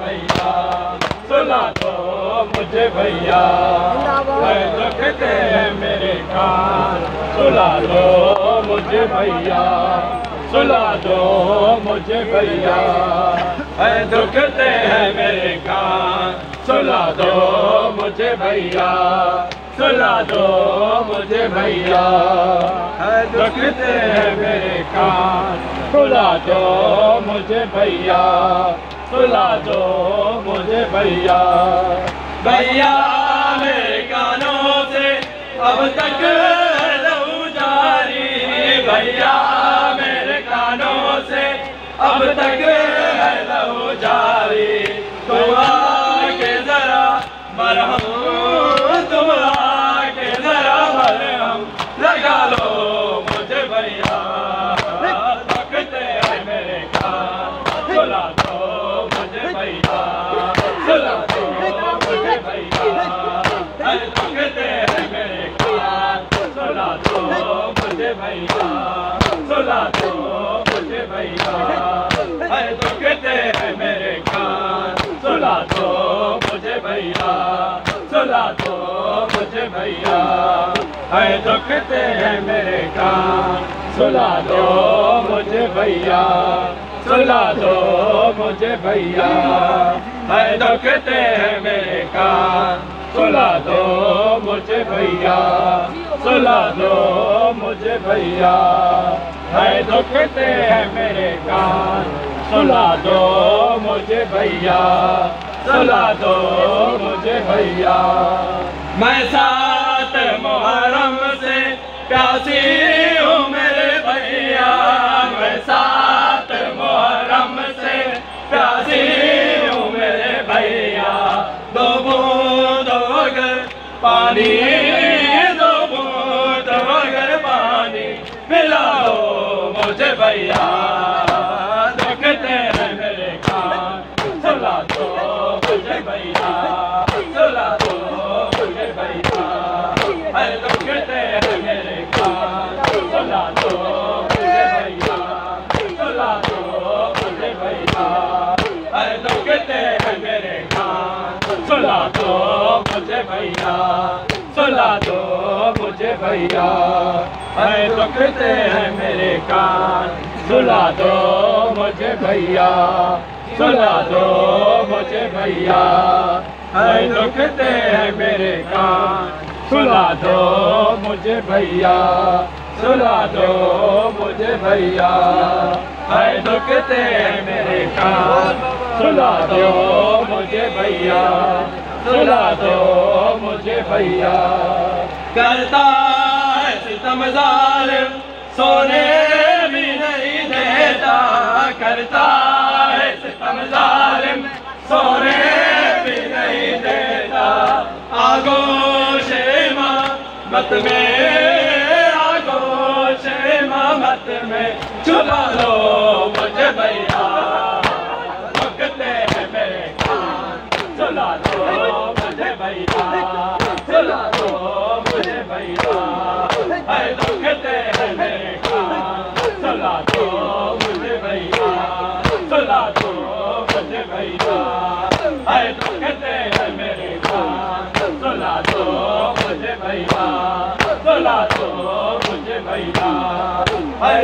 भैया, सुला दो मुझे भैया, दुखते हैं मेरे कान, सुला दो मुझे भैया, सुला दो मुझे भैया, दुखते हैं मेरे कान, सुला दो मुझे भैया, सुला दो मुझे भैया, दुखते हैं मेरे कान, सुला दो मुझे भैया, सुला दो मुझे भैया। भैया मेरे कानों से अब तक लहू जारी, भैया मेरे कानों से अब तक लहू जारी, तुम आके जरा मरहम, तुम आके जरा मरहम लगा लो मुझे भैया, दुखते हैं मेरे कान, सुला दो मुझे भैया, सुला दो मुझे भैया, दुखते हैं मेरे कान, सुला दो मुझे भैया, सुला दो मुझे भैया, दुखते हैं मेरे कान, सुला दो मुझे भैया, सुला दो मुझे भैया, दुखते हैं मेरे कान, सुला दो मुझे भैया, सुला दो मुझे भैया, दुखते हैं मेरे कान, सुला दो मुझे भैया, सुला दो मुझे भैया, दुखते हैं मेरे कान, सुला दो मुझे भैया, सुला दो मुझे भैया। मैं सात मुहर्रम से प्यासी हूँ मेरे भैया, मैं सात मुहर्रम से प्यासी हूँ मेरे भैया, दो बूंद अगर पानी, दो बूंद अगर पानी पिला दो मुझे भैया, दुखते हैं मेरे कान, सुला दो मुझे भैया, सुला दो मुझे भैया, दुखते हैं मेरे कान, सुला दो मुझे भैया, सुला दो मुझे भैया, दुखते हैं मेरे कान, सुला दो मुझे भैया, सुला दो मुझे भैया, दुखते हैं मेरे कान, सुला दो मुझे भैया, सुला दो मुझे भैया, दुखते हैं मेरे कान, सुला दो मुझे भैया, सुला दो मुझे भैया, दुखते हैं मेरे कान, सुला दो मुझे भैया, सुला दो मुझे भैया। करता है सितम ज़ालिम सोने भी नहीं देता, करता है सितम ज़ालिम सोने भी नहीं देता, आगोश मत में, आगोश मत में छुपा लो मुझे भैया, दुखते हैं मेरे कान, सुला दो मुझे भैया, सुला दो मुझे भैया, दुखते हैं मेरे कान, सुला दो मुझे भैया, सुला दो मुझे भैया, दुखते हैं मेरे कान, सुला दो मुझे भैया, सुला दो मुझे भैया,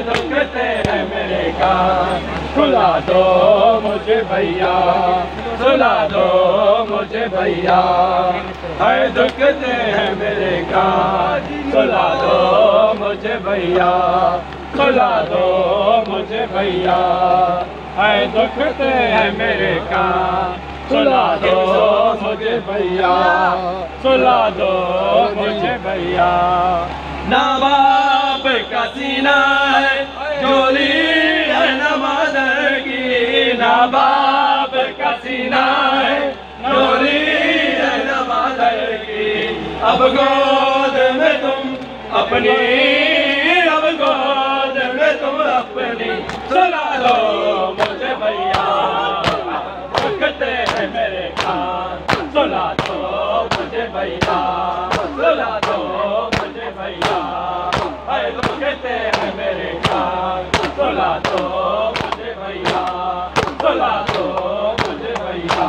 दुखते हैं मेरे कान, सुला दो मुझे भैया, सुला दो मुझे भैया, दुखते हैं मेरे कान, सुला दो मुझे भैया, सुला दो मुझे भैया, दुखते हैं मेरे कान, सुला दो मुझे भैया, सुला दो मुझे भैया। ना बाप का सीना है झोली है न मदर की, ना बाप का सीना है झोली है न मदर की, अब गोद में तुम अपनी, अब गोद में तुम अपनी, सुला दो मुझे भैया, दुखते हैं मेरे कान, सुला दो मुझे भैया, सुला दो मुझे भैया, दुखते हैं मेरे कान, सुला दो मुझे भैया, सुला दो मुझे भैया,